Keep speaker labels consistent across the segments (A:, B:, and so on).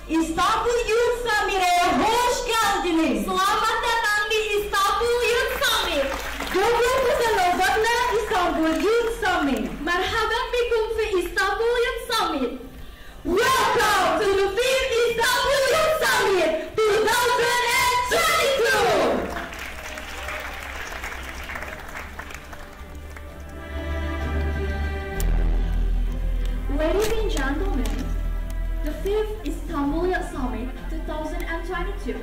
A: İstanbul Youth Summit'e hoş geldiniz.
B: Selamat datang di Istanbul Youth Summit.
A: 20 Istanbul Youth Summit.
B: Marhaban bikum fi Istanbul Youth Summit.
A: Welcome to the 5th Istanbul Youth Summit 2022.
B: Ladies and gentlemen, the 5th Istanbul Youth Summit 2022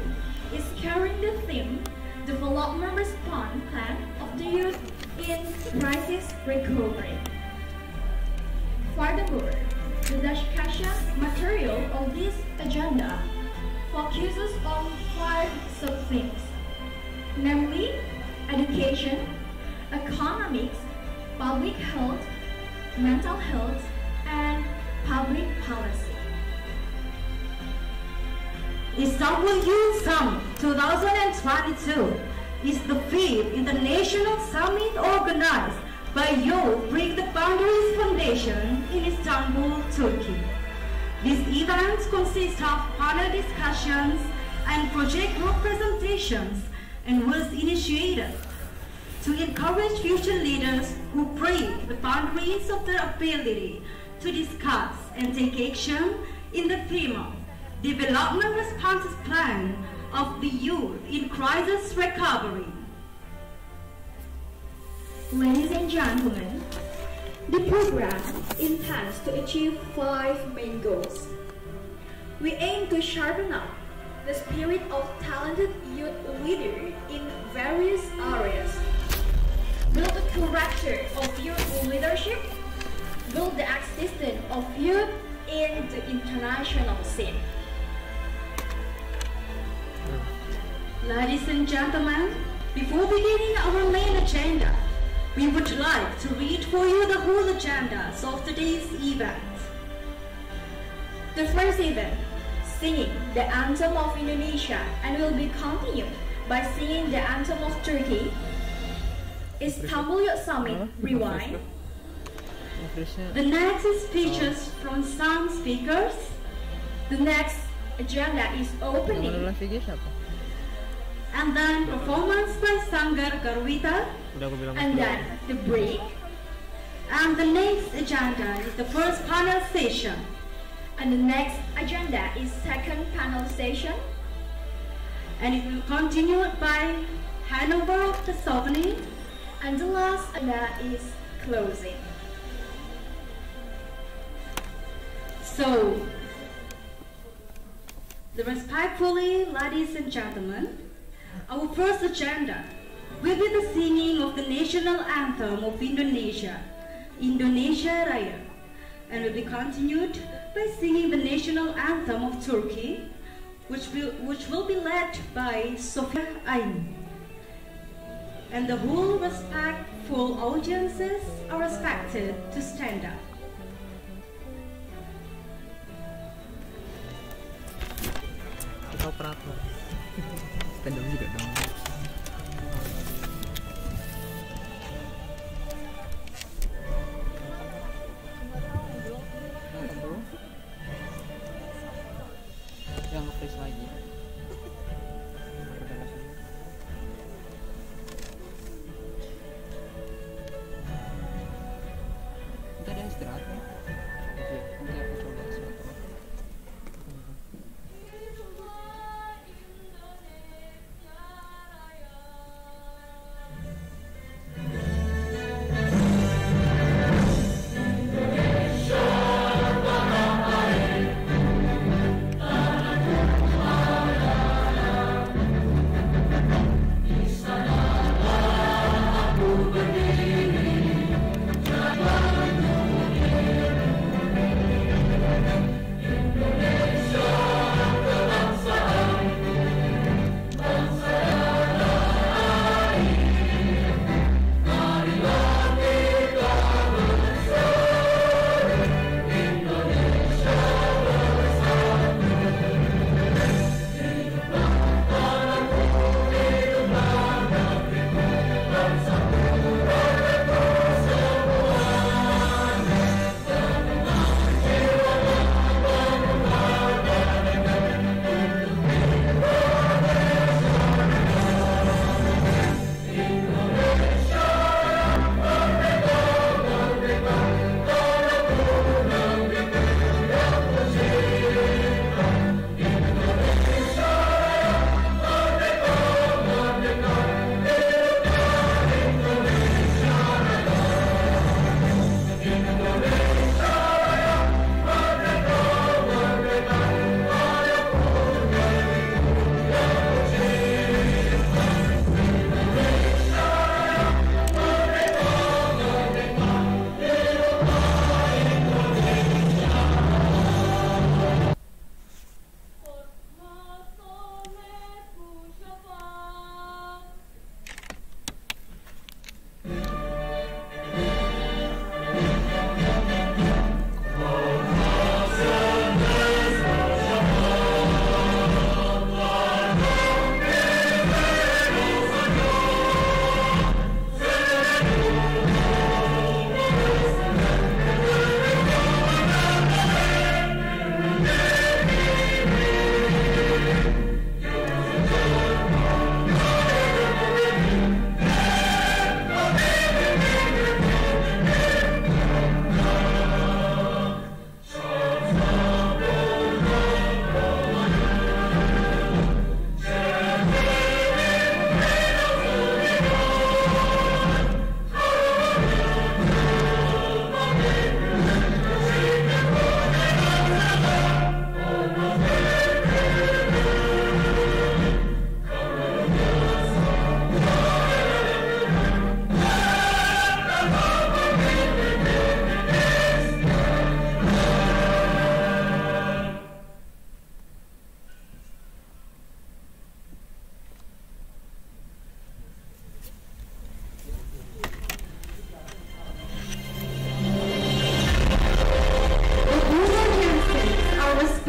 B: is carrying the theme Development Response Plan of the Youth in Crisis Recovery. Furthermore, the discussion material of this agenda focuses on 5 sub-themes, namely education, economics, public health, mental health, and public policy.
A: Istanbul Youth Summit 2022 is the 5th international summit organized by Youth Break the Boundaries Foundation in Istanbul, Turkey. This event consists of panel discussions and project group presentations and was initiated to encourage future leaders who break the boundaries of their ability to discuss and take action in the theme of Development Response Plan of the Youth in Crisis Recovery.
B: Ladies and gentlemen, the program intends to achieve 5 main goals. We aim to sharpen up the spirit of talented youth leaders in various areas, build the character of youth leadership, build the existence of youth in the international scene.
A: Ladies and gentlemen, before beginning our main agenda, we would like to read for you the whole agendas of today's event.
B: The first event, singing the Anthem of Indonesia, and will be continued by singing the Anthem of Turkey. Istanbul Youth Summit Rewind.
A: The next is speeches from some speakers.
B: The next agenda is opening.
A: And then performance by Sanggar Garwita.
B: And then the break.
A: And the next agenda is the first panel session.
B: And the next agenda is second panel session.
A: And it will continue by handover of the souvenir.
B: And the last agenda is closing.
A: So, respectfully, ladies and gentlemen, our first agenda will be the singing of the national anthem of Indonesia, Indonesia Raya, and will be continued by singing the national anthem of Turkey, which will be led by Sofia Ayn. And the whole respectful audiences are expected to stand up.
C: Operator. Stand up juga dong. Yang nge-freeze lagi. Kita ada istirahat nih. Oke, nanti aku coba suatu.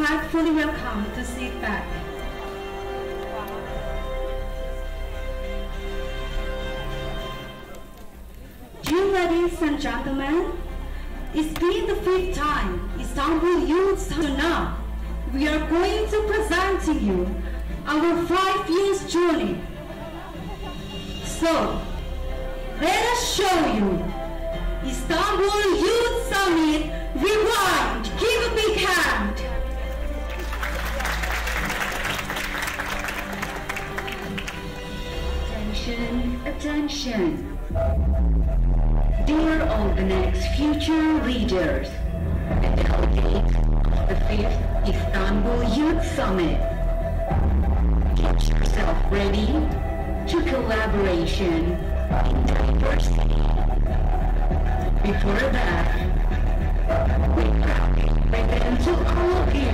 A: heartfully welcome to sit back. Dear ladies and gentlemen, it's been the 5th time Istanbul Youth Summit. Now, we are going to present to you our 5 years journey. So, let us show you Istanbul Youth Summit Rewind. Give a big hand.
D: Attention, attention. Dear all the next future leaders, the delegates of the 5th Istanbul Youth Summit, get yourself ready to collaboration in diversity. Before that, we present to all of you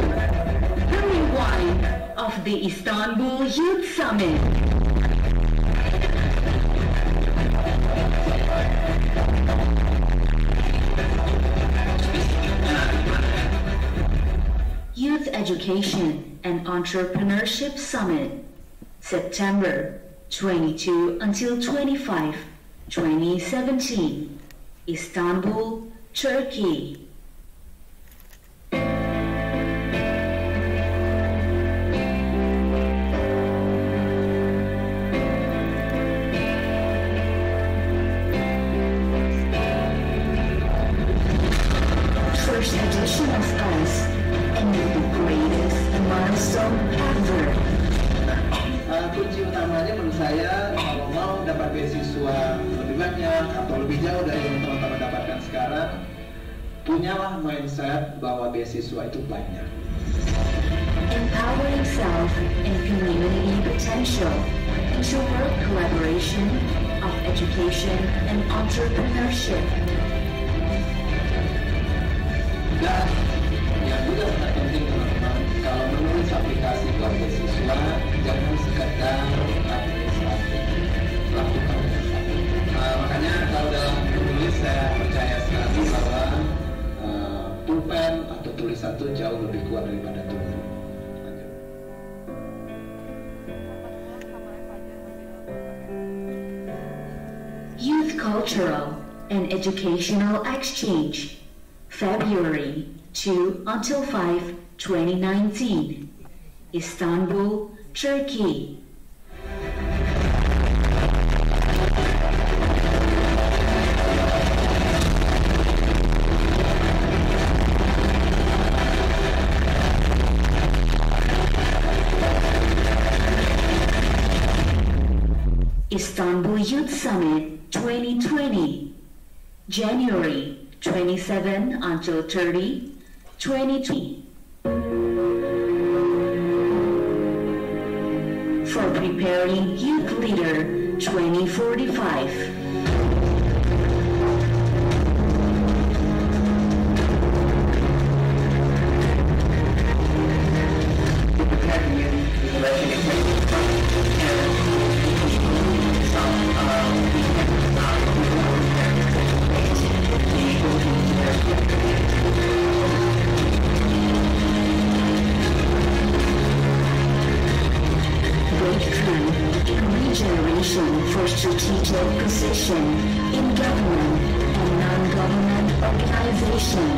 D: the rewind of the Istanbul Youth Summit. Youth Education and Entrepreneurship Summit, September 22 until 25, 2017, Istanbul, Turkey. First edition of us, and the greatest milestone ever.
E: Kunci utamanya menurut saya, kalau mau dapat beasiswa lebih banyak atau lebih jauh dari yang teman-teman dapatkan sekarang, punyalah mindset bahwa beasiswa itu banyak.
D: Empowering self and community potential into work collaboration of education and entrepreneurship.
E: Dan yang juga sangat penting teman-teman, kalau menulis aplikasi buat beasiswa, jangan sekedar administratif, lakukan makanya kalau dalam menulis saya percaya sekali bahwa pulpen atau tulisan itu jauh lebih kuat daripada tulisan.
D: Youth Cultural and Educational Exchange, February 2 until 5, 2019, Istanbul, Turkey. Istanbul Youth Summit 2020, January 27 until 30, 2020. For preparing Youth Leader 2045. For strategic position in government and non-government organization.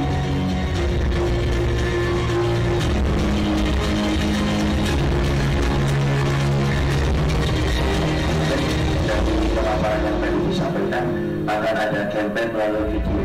F: Dan pemaparan yang tadi disampaikan akan ada campaign melalui video.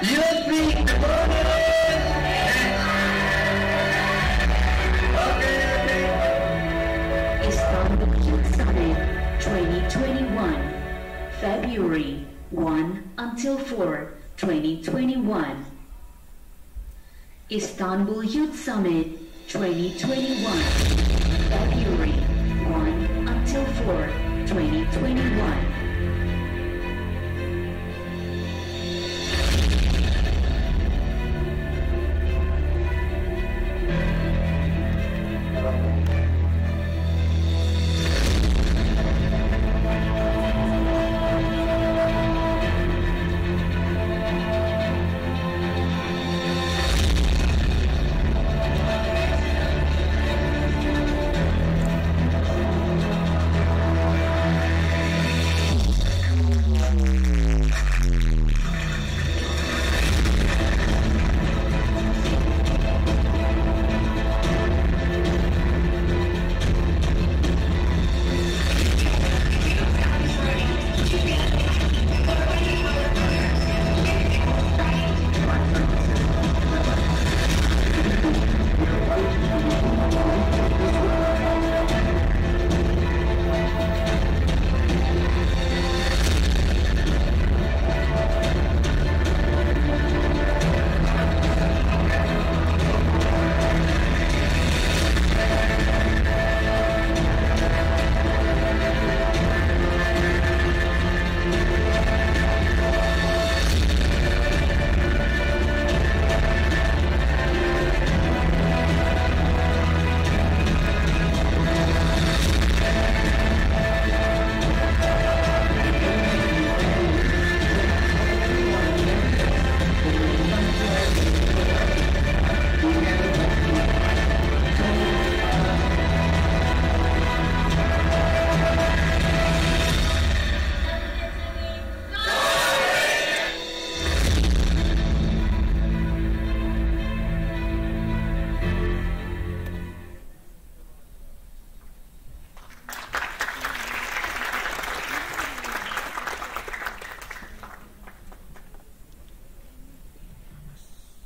E: You speak the
D: Istanbul Youth Summit 2021, February 1 until 4, 2021. Istanbul Youth Summit 2021, February 1 until 4, 2021.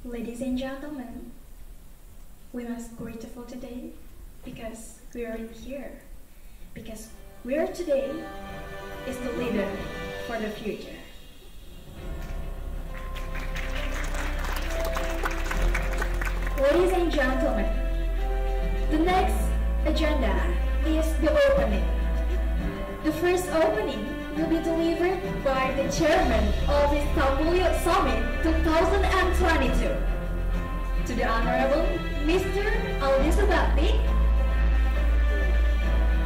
B: Ladies and gentlemen, we must be grateful today because we are in here. Because we are today is the leader for the future. Ladies and gentlemen, the next agenda is the opening. The first opening will be delivered by the chairman of Istanbul Youth Summit 2022. To the Honorable Mr. Aldi Subakti,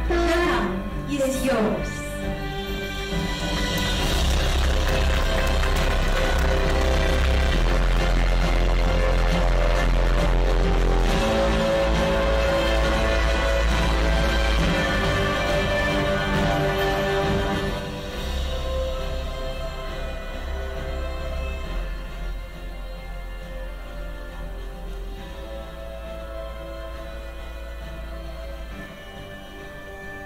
B: time is yours.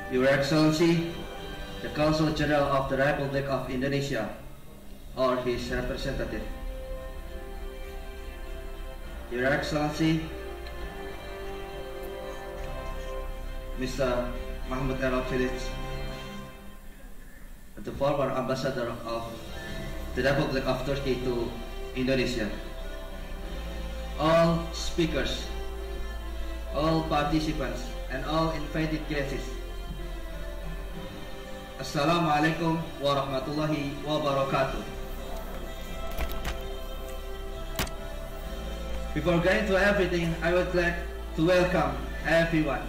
G: Your Excellency, the Consul General of the Republic of Indonesia, or his representative. Your Excellency, Mr. Mahmud Erol Kilic, the former ambassador of the Republic of Turkey to Indonesia. All speakers, all participants, and all invited guests. Assalamualaikum warahmatullahi wabarakatuh. Before going to everything, I would like to welcome everyone.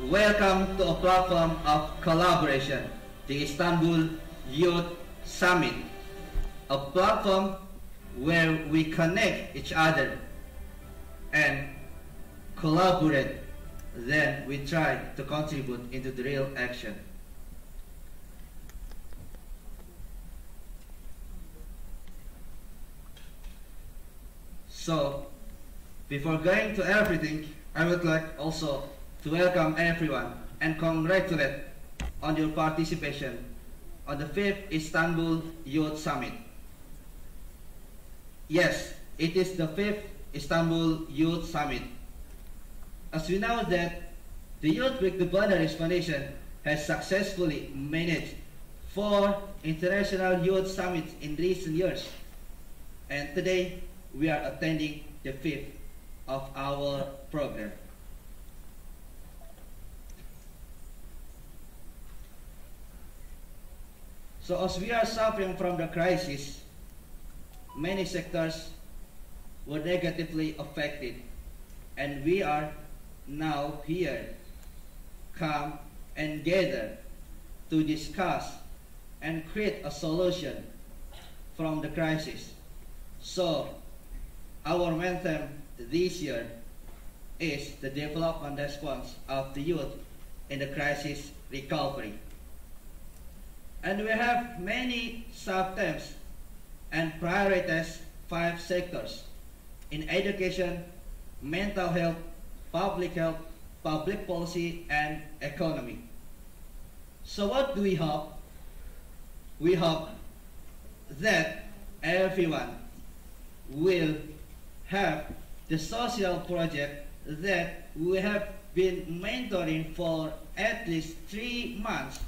G: Welcome to a platform of collaboration, the Istanbul Youth Summit, a platform where we connect each other and collaborate, then we try to contribute into the real action. So, before going to everything, I would like also to welcome everyone and congratulate on your participation on the 5th Istanbul Youth Summit. Yes, it is the 5th Istanbul Youth Summit. As we know that the Youth Break the Boundaries Foundation has successfully managed 4 international youth summits in recent years, and today we are attending the 5th of our program. So as we are suffering from the crisis, many sectors were negatively affected, and we are now here, come and gather to discuss and create a solution from the crisis. So our anthem this year is the development response of the youth in the crisis recovery. And we have many sub-themes and prioritize 5 sectors in education, mental health, public policy, and economy. So what do we hope? We hope that everyone will have the social project that we have been mentoring for at least 3 months,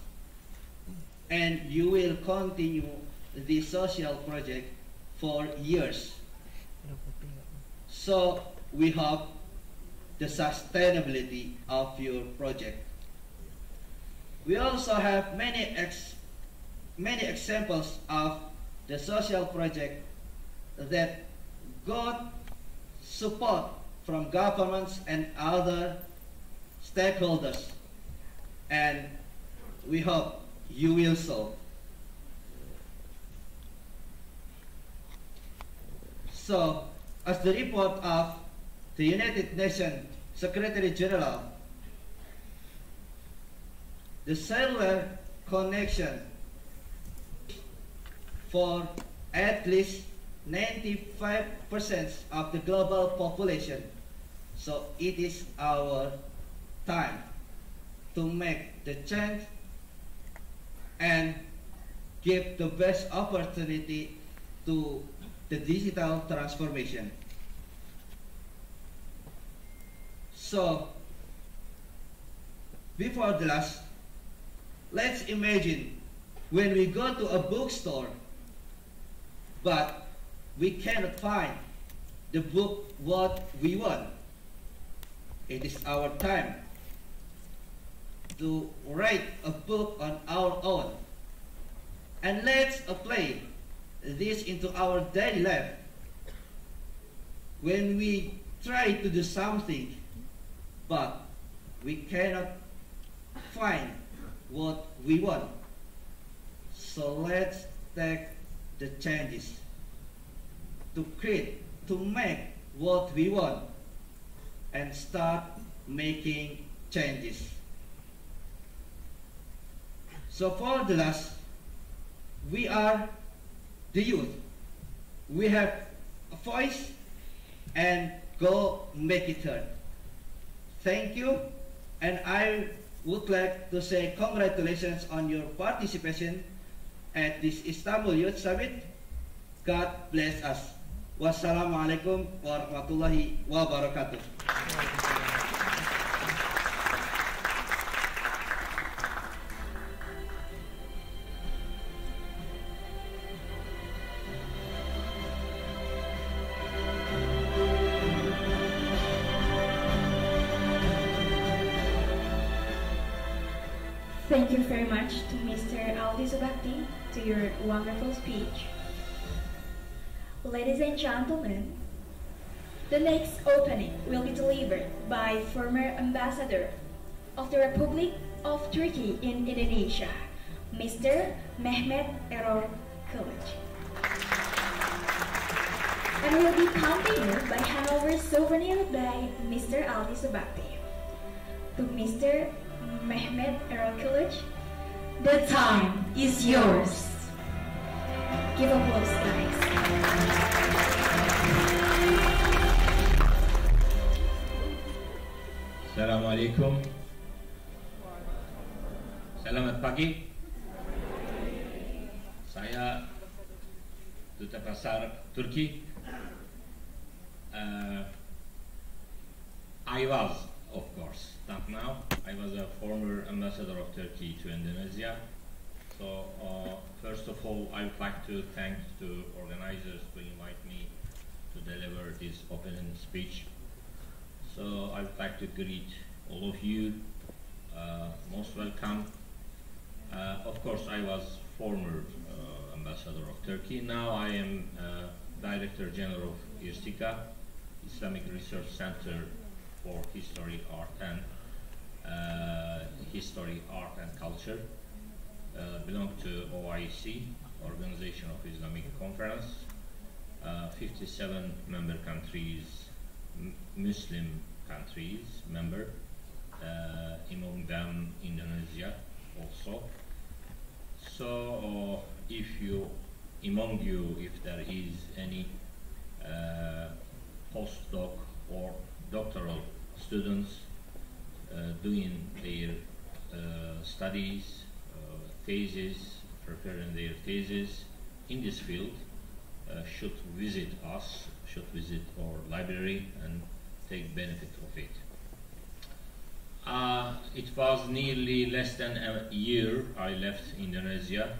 G: and you will continue the social project for years. So we hope the sustainability of your project. We also have many examples of the social project that got support from governments and other stakeholders, and we hope you will so. So, as the report of the United Nations Secretary General, the cellular connection for at least 95% of the global population. So it is our time to make the change and give the best opportunity to the digital transformation. So before the last, let's imagine when we go to a bookstore, but we cannot find the book what we want. It is our time to write a book on our own, and let's apply this into our daily life. When we try to do something, but we cannot find what we want, so let's take the changes to create, to make what we want, and start making changes. So for the last, we are the youth. We have a voice, and go make it heard. Thank you, and I would like to say congratulations on your participation at this Istanbul Youth Summit. God bless us. Wassalamualaikum warahmatullahi wabarakatuh.
B: Thank you very much to Mr. Aldi Subakti to your wonderful speech. Ladies and gentlemen, the next opening will be delivered by former Ambassador of the Republic of Turkey in Indonesia, Mr. Mehmet Erol Kılıç, and will be continued by handover souvenir by Mr. Aldi Subakti. To Mr. Mehmet Erol Kılıç,
A: The time is yours.
B: give applause, guys.
H: Assalamualaikum. Selamat pagi. Saya Duta Besar Turkey. I was, of course, not now. I was a former ambassador of Turkey to Indonesia. So first of all, I would like to thank the organizers to invite me to deliver this opening speech. So I would like to greet all of you. Most welcome. Of course, I was former ambassador of Turkey. Now I am Director General of IRSICA, Islamic Research Center for History, Art and Culture. Belong to OIC, Organization of Islamic Conference. 57 member countries, Muslim countries member, among them Indonesia also. So if there is any postdoc or doctoral students doing their studies, thesis, preparing their thesis in this field, should visit us, should visit our library and take benefit of it. It was nearly less than a year I left Indonesia,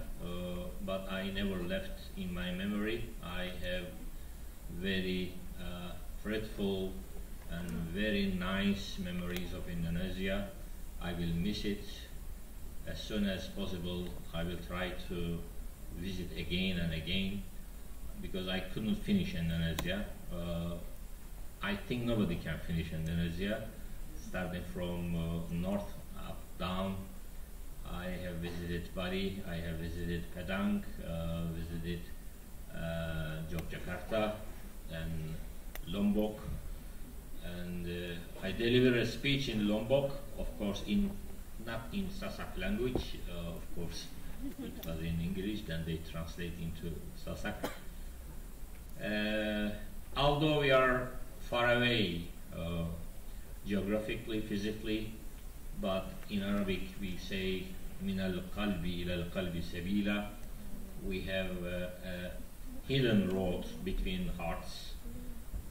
H: but I never left in my memory. I have very fruitful and very nice memories of Indonesia. I will miss it. As soon as possible, I will try to visit again and again, because I couldn't finish Indonesia. I think nobody can finish Indonesia, starting from north up down. I have visited Bali, I have visited Padang, visited Jakarta and Lombok, and I delivered a speech in Lombok, of course not in Sasak language, of course it was in English, then they translate into Sasak. Although we are far away geographically, physically, but in Arabic we say min al-qalbi ila al-qalbi sabila. We have a hidden road between hearts.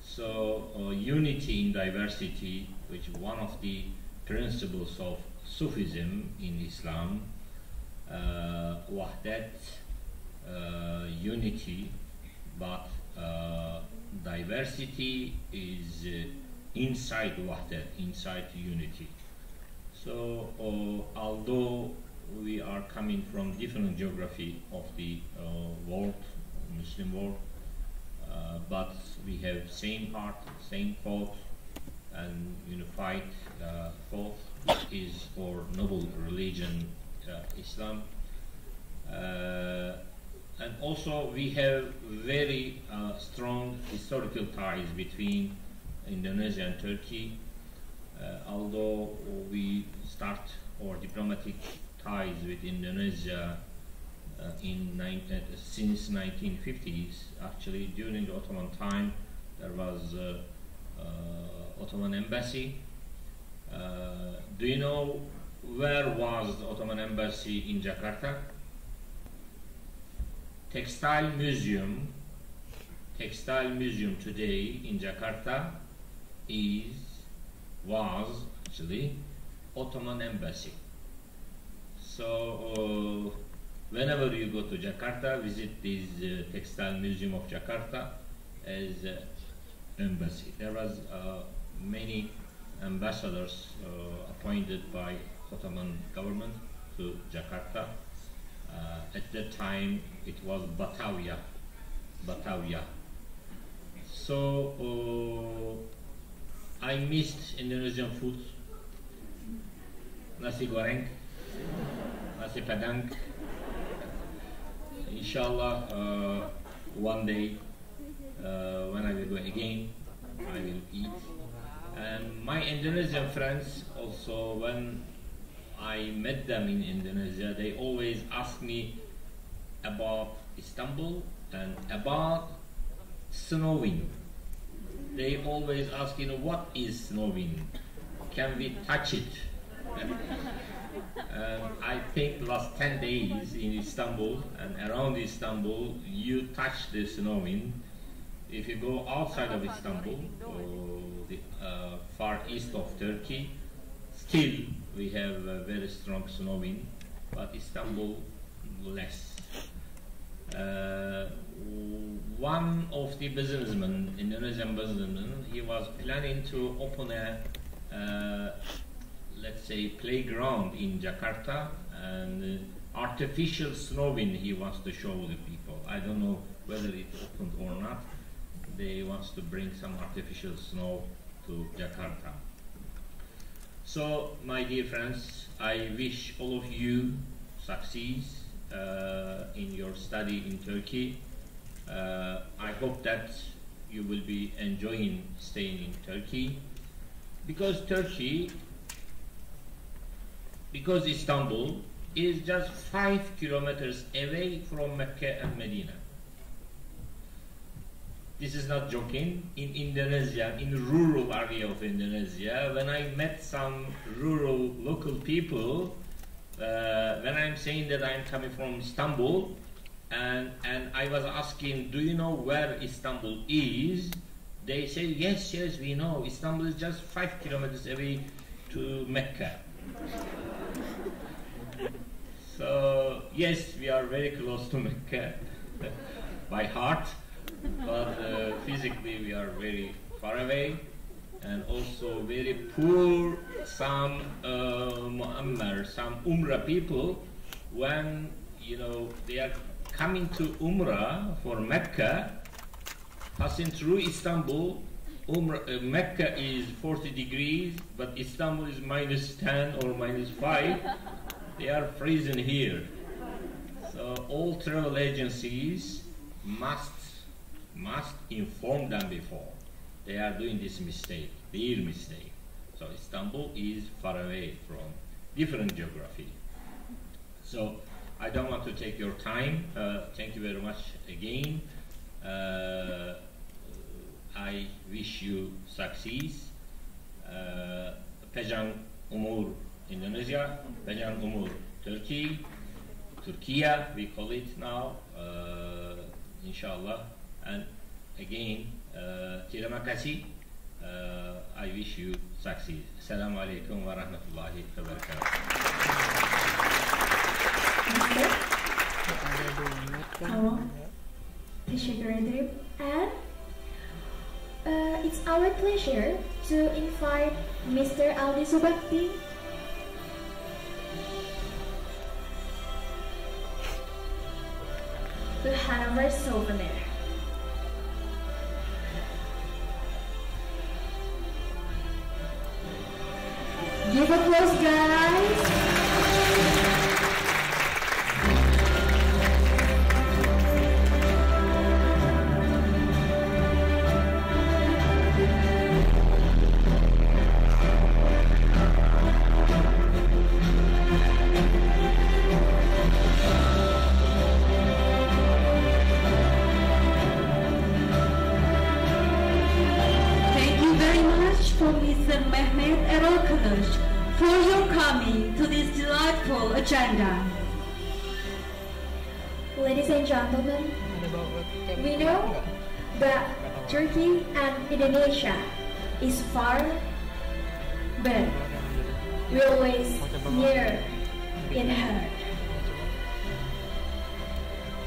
H: So unity in diversity, which is one of the principles of Sufism in Islam, wahdat, unity, but diversity is inside wahdat, inside unity. So although we are coming from different geography of the world, Muslim world, but we have same heart, same thought, and unified thought is our noble religion, Islam. And also we have very strong historical ties between Indonesia and Turkey. Although we start our diplomatic ties with Indonesia since 1950s, actually during the Ottoman time there was Ottoman embassy. Do you know where was the Ottoman embassy in Jakarta? Textile Museum today in Jakarta was actually Ottoman embassy. So whenever you go to Jakarta, visit this Textile Museum of Jakarta as embassy. There was many ambassadors appointed by Ottoman government to Jakarta. At that time it was Batavia. So I missed Indonesian food, nasi goreng, nasi padang. Inshallah, one day when I will go again, I will eat. And my Indonesian friends also, when I met them in Indonesia, they always ask me about Istanbul and about snowing. They always ask, what is snowing? Can we touch it? I think last 10 days in Istanbul and around Istanbul, you touch the snowing. If you go outside of Istanbul, or the far east of Turkey, still we have very strong snowing, but Istanbul less. One of the businessmen, Indonesian businessmen, he was planning to open a, let's say, playground in Jakarta, and artificial snowing he wants to show the people. I don't know whether it opened or not. They wants to bring some artificial snow to Jakarta. So, my dear friends, I wish all of you succeed in your study in Turkey. I hope that you will be enjoying staying in Turkey, because Istanbul is just 5 kilometers away from Mecca and Medina. This is not joking. In Indonesia, in rural area of Indonesia, when I met some rural local people, when I'm saying that I'm coming from Istanbul, and I was asking, do you know where Istanbul is? They say, yes, we know. Istanbul is just 5 kilometers away to Mecca. So, yes, we are very close to Mecca by heart, but physically we are very far away, and also very poor. Some Muammar, some Umrah people, when they are coming to Umrah for Mecca, passing through Istanbul, Mecca is 40 degrees, but Istanbul is -10 or -5. They are freezing here. So all travel agencies must inform them before. They are doing this mistake, their mistake. So Istanbul is far away from different geography. So I don't want to take your time. Thank you very much again. I wish you success. Panjang umur Indonesia, panjang umur Turkey, Turkiya we call it now, inshallah. And again, terima kasih. I wish you success. Assalamualaikum warahmatullahi wabarakatuh.
B: And it's our pleasure to invite Mr. Aldi Subakti to hand over souvenir. Give applause, guys!
A: For your coming to this delightful agenda.
B: Ladies and gentlemen, we know that Turkey and Indonesia is far, but we always near in heart.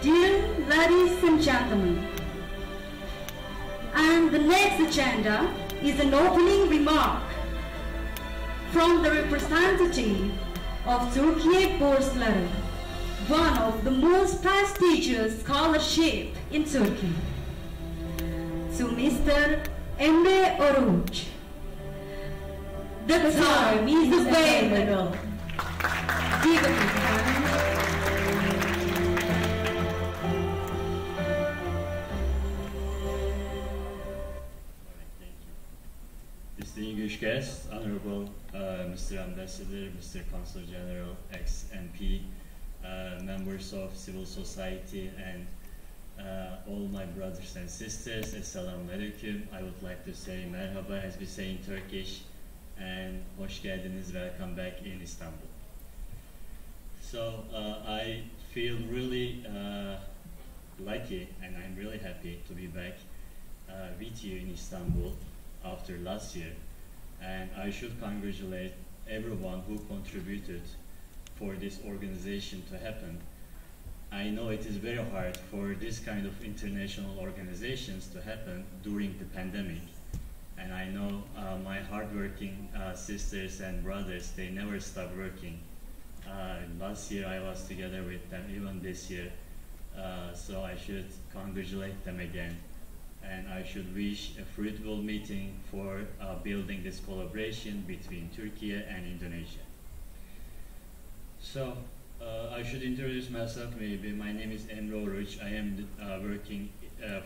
A: Dear ladies and gentlemen, and the next agenda is an opening remark from the representative of Turkiye Bursları, one of the most prestigious scholarship in Turkey, to Mr. Emre Oruç. The time is available. Give it a time.
I: Distinguished guests, Honorable Mr. Ambassador, Mr. Consul General, ex-MP, members of civil society, and all my brothers and sisters, Esselamu Aleyküm. I would like to say merhaba, as we say in Turkish, and hoş geldiniz, welcome back in Istanbul. So I feel really lucky, and I'm really happy to be back with you in Istanbul after last year. And I should congratulate everyone who contributed for this organization to happen. I know it is very hard for this kind of international organizations to happen during the pandemic. And I know my hardworking sisters and brothers, they never stop working. Last year I was together with them, even this year. So I should congratulate them again. And I should wish a fruitful meeting for building this collaboration between Turkey and Indonesia. So I should introduce myself maybe. My name is Emre Oruç. I am working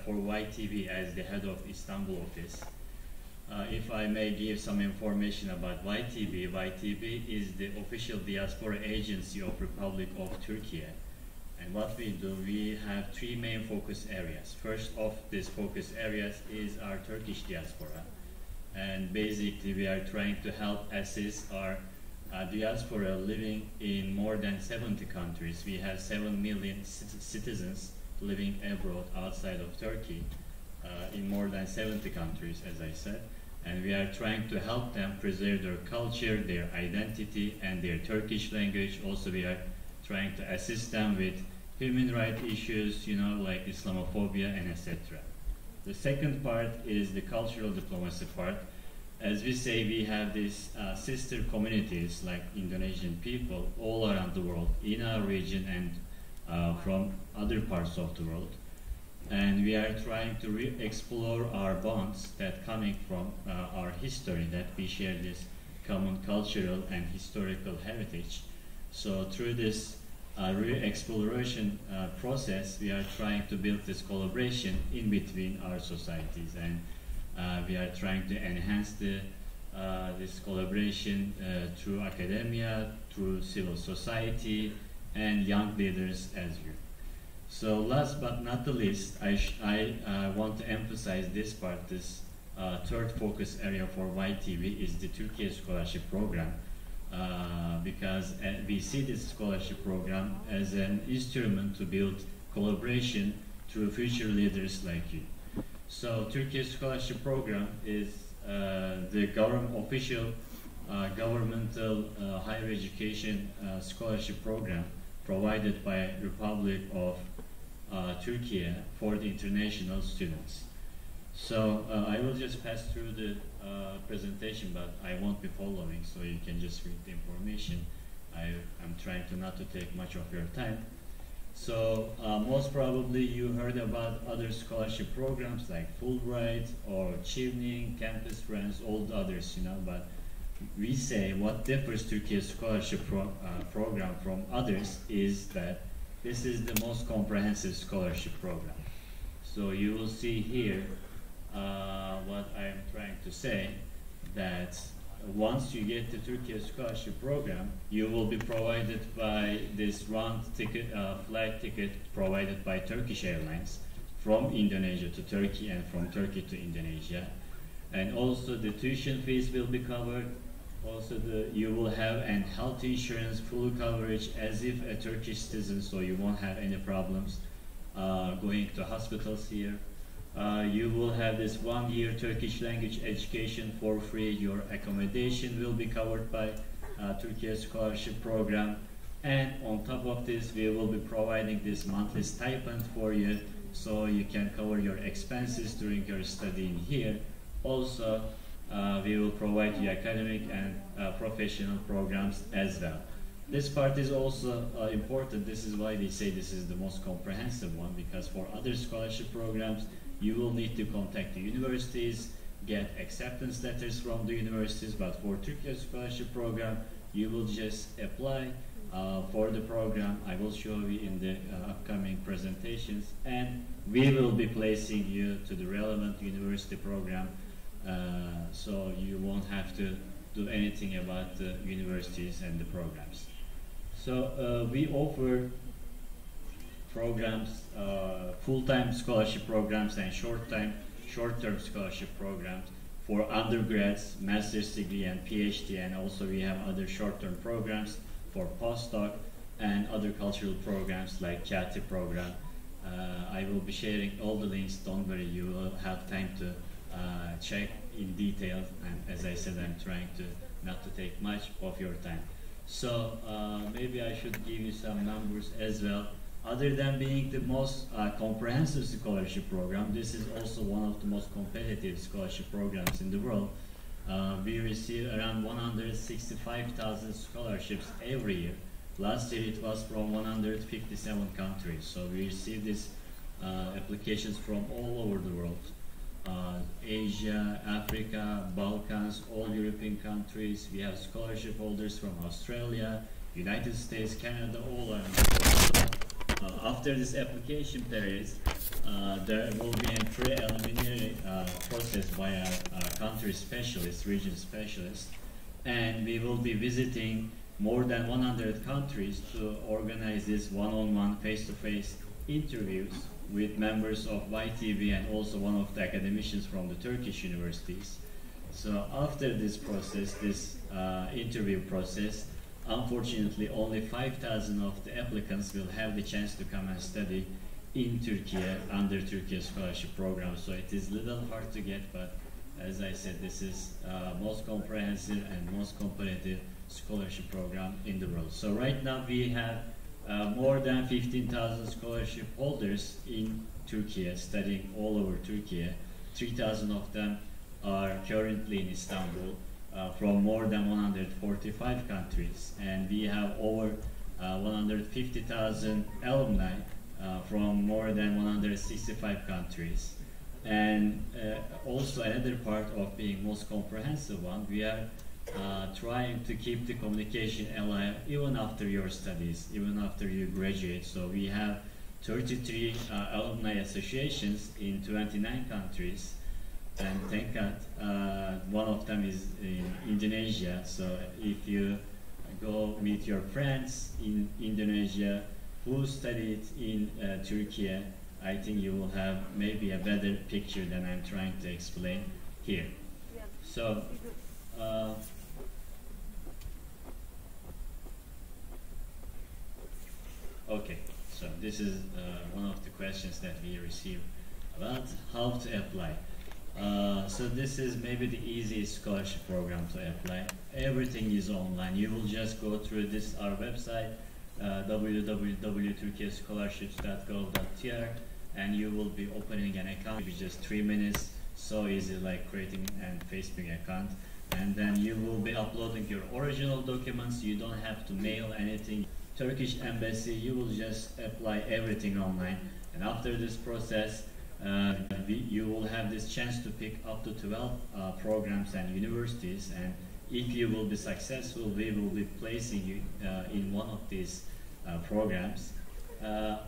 I: for YTV as the head of Istanbul office. If I may give some information about YTV, YTV is the official diaspora agency of Republic of Turkey. And what we do, we have three main focus areas. First of these focus areas is our Turkish diaspora. And basically we are trying to help assist our diaspora living in more than 70 countries. We have 7 million citizens living abroad outside of Turkey in more than 70 countries, as I said. And we are trying to help them preserve their culture, their identity, and their Turkish language. Also, we are trying to assist them with human rights issues, you know, like Islamophobia and etc. The second part is the cultural diplomacy part. As we say, we have these sister communities like Indonesian people all around the world, in our region and from other parts of the world. And we are trying to re-explore our bonds that coming from our history, that we share this common cultural and historical heritage. So through this re-exploration process, we are trying to build this collaboration in between our societies, and we are trying to enhance this collaboration through academia, through civil society, and young leaders as you. So last but not the least, I want to emphasize this part. This third focus area for YTV is the Turkey Scholarship Program, because we see this scholarship program as an instrument to build collaboration through future leaders like you. So Turkey Scholarship Program is the official governmental higher education scholarship program provided by Republic of Turkey for the international students. So I will just pass through the presentation, but I won't be following, so you can just read the information. I'm trying to not to take much of your time. So most probably you heard about other scholarship programs like Fulbright or Chevening, Campus Friends, all the others, you know, but we say what differs Turkey's scholarship program from others is that this is the most comprehensive scholarship program. So you will see here what I'm trying to say, that once you get the Turkey Scholarship Program, you will be provided by this round ticket, flight ticket provided by Turkish Airlines from Indonesia to Turkey and from Turkey to Indonesia. And also the tuition fees will be covered. Also you will have an health insurance full coverage as if a Turkish citizen, so you won't have any problems going to hospitals here. You will have this 1 year Turkish language education for free. Your accommodation will be covered by Turkey Scholarship Program. And on top of this, we will be providing this monthly stipend for you, so you can cover your expenses during your studying here. Also, we will provide you academic and professional programs as well. This part is also important. This is why we say this is the most comprehensive one, because for other scholarship programs, you will need to contact the universities, get acceptance letters from the universities, but for Turkish Scholarship Program, you will just apply for the program. I will show you in the upcoming presentations, and we will be placing you to the relevant university program, so you won't have to do anything about the universities and the programs. So we offer programs, full-time scholarship programs and short-term scholarship programs for undergrads, master's degree and PhD, and also we have other short-term programs for postdoc and other cultural programs like Kati program. I will be sharing all the links. Don't worry, you will have time to check in detail. And as I said, I'm trying to not to take much of your time. So maybe I should give you some numbers as well. Other than being the most comprehensive scholarship program, this is also one of the most competitive scholarship programs in the world. We receive around 165,000 scholarships every year. Last year it was from 157 countries. So we receive these applications from all over the world. Asia, Africa, Balkans, all European countries. We have scholarship holders from Australia, United States, Canada, all around the world. After this application period, there will be a preliminary process by our country specialists, region specialists, and we will be visiting more than 100 countries to organize this one-on-one, face-to-face interviews with members of YTV and also one of the academicians from the Turkish universities. So after this process, this interview process, unfortunately, only 5,000 of the applicants will have the chance to come and study in Turkey under Turkey scholarship program. So it is a little hard to get, but as I said, this is most comprehensive and most competitive scholarship program in the world. So right now we have more than 15,000 scholarship holders in Turkey, studying all over Turkey. 3,000 of them are currently in Istanbul. From more than 145 countries, and we have over 150,000 alumni from more than 165 countries. And also another part of being most comprehensive one, we are trying to keep the communication alive even after your studies, even after you graduate. So we have 33 alumni associations in 29 countries. And thank God, one of them is in Indonesia. So if you go meet your friends in Indonesia who studied in Turkey, I think you will have maybe a better picture than I'm trying to explain here. So, okay, so this is one of the questions that we received about how to apply. So this is maybe the easiest scholarship program to apply. Everything is online. You will just go through this our website, www.turkeyscholarships.gov.tr, and you will be opening an account in just 3 minutes. So easy, like creating and Facebook account. And then you will be uploading your original documents. You don't have to mail anything. Turkish embassy, you will just apply everything online. And after this process, you will have this chance to pick up to 12 programs and universities, and if you will be successful, we will be placing you in one of these programs. The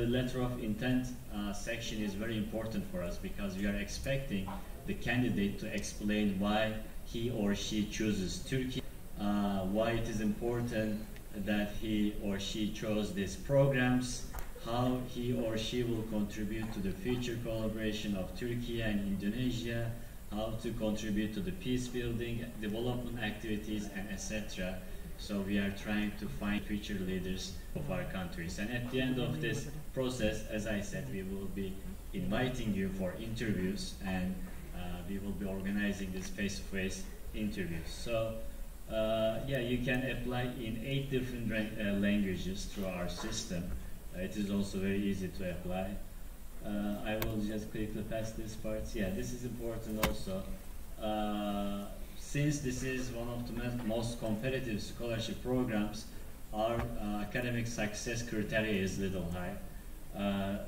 I: letter of intent section is very important for us because we are expecting the candidate to explain why he or she chooses Turkey, why it is important that he or she chose these programs, how he or she will contribute to the future collaboration of Turkey and Indonesia, how to contribute to the peace building, development activities, and etc. So we are trying to find future leaders of our countries. And at the end of this process, as I said, we will be inviting you for interviews, and we will be organizing this face-to-face interviews. So yeah, you can apply in 8 different languages through our system. It is also very easy to apply. I will just quickly pass this part. Yeah, this is important also. Since this is one of the most competitive scholarship programs, our academic success criteria is little high.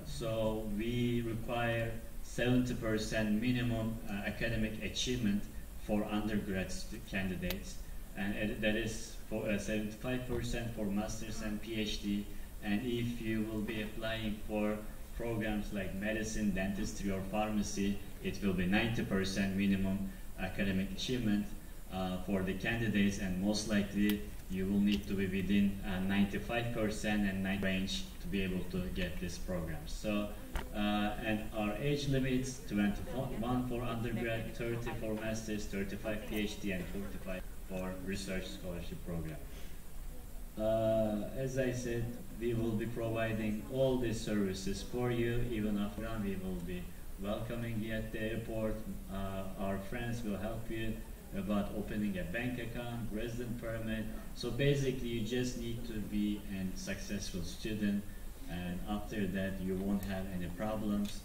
I: So we require 70% minimum academic achievement for undergrad candidates, and that is for 75% for masters and PhD. And if you will be applying for programs like medicine, dentistry, or pharmacy, it will be 90% minimum academic achievement for the candidates, and most likely you will need to be within 95% and 90% range to be able to get this program. So, and our age limits: 21 for undergrad, 30 for masters, 35 PhD, and 45 for research scholarship program. As I said, we will be providing all these services for you. Even after that, we will be welcoming you at the airport. Our friends will help you about opening a bank account, resident permit. So basically, you just need to be a successful student, and after that, you won't have any problems,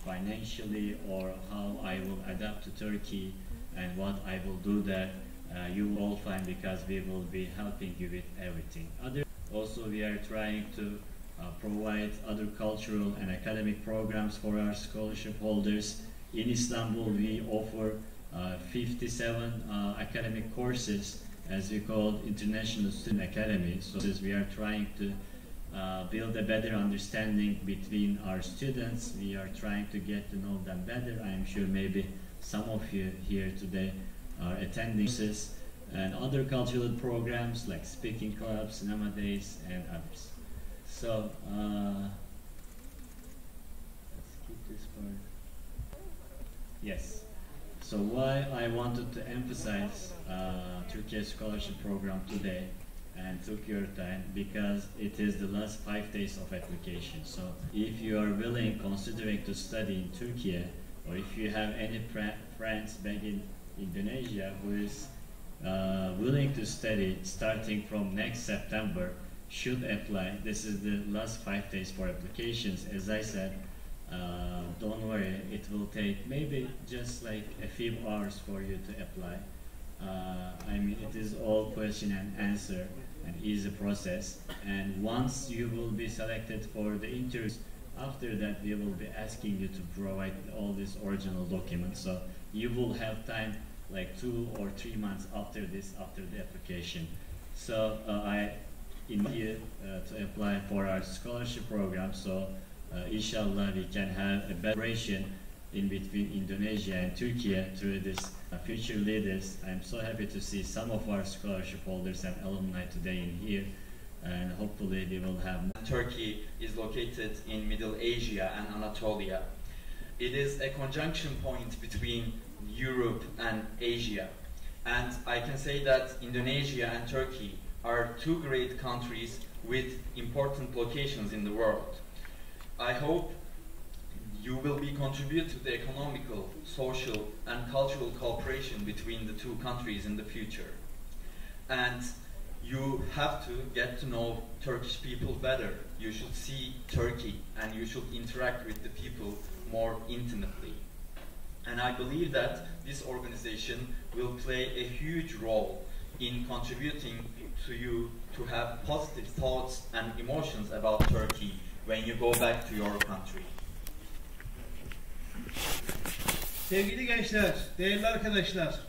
I: financially, or how I will adapt to Turkey and what I will do that. You will all find, because we will be helping you with everything. Also, we are trying to provide other cultural and academic programs for our scholarship holders. In Istanbul, we offer 57 academic courses, as we call International Student Academy. So we are trying to build a better understanding between our students. We are trying to get to know them better. I am sure maybe some of you here today are attending this, and other cultural programs like speaking clubs, cinema days, and others. So let's keep this part. Yes. So why I wanted to emphasize Turkish scholarship program today and took your time, because it is the last 5 days of application. So if you are willing, considering to study in Turkey, or if you have any friends back in Indonesia who is willing to study starting from next September, should apply. This is the last 5 days for applications. As I said, don't worry, it will take maybe just like a few hours for you to apply. I mean, it is all question and answer, an easy process. And once you will be selected for the interviews, after that we will be asking you to provide all these original documents. So you will have time like 2 or 3 months after the application. So I invite you to apply for our scholarship program. So inshallah we can have a better relation in between Indonesia and Turkey through this future leaders. I'm so happy to see some of our scholarship holders and alumni today in here, and hopefully we will have more.
J: Turkey is located in Middle Asia and Anatolia. It is a conjunction point between Europe and Asia, and I can say that Indonesia and Turkey are 2 great countries with important locations in the world. I hope you will be contribute to the economical, social, and cultural cooperation between the 2 countries in the future. And you have to get to know Turkish people better. You should see Turkey and you should interact with the people more intimately. And I believe that this organization will play a huge role in contributing to you to have positive thoughts and emotions about Turkey when you go back to your country.
K: Sevgili gençler, değerli arkadaşlar,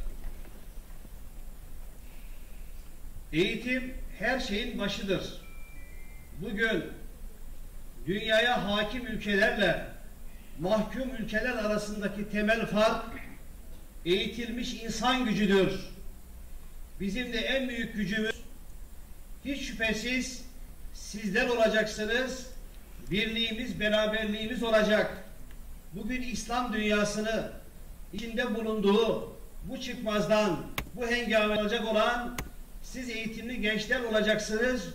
K: eğitim her şeyin başıdır. Bugün dünyaya hakim ülkelerle mahkum ülkeler arasındaki temel fark eğitilmiş insan gücüdür. Bizim de en büyük gücümüz hiç şüphesiz sizler olacaksınız, birliğimiz, beraberliğimiz olacak. Bugün İslam dünyasını içinde bulunduğu bu çıkmazdan, bu hengame olacak olan siz eğitimli gençler olacaksınız.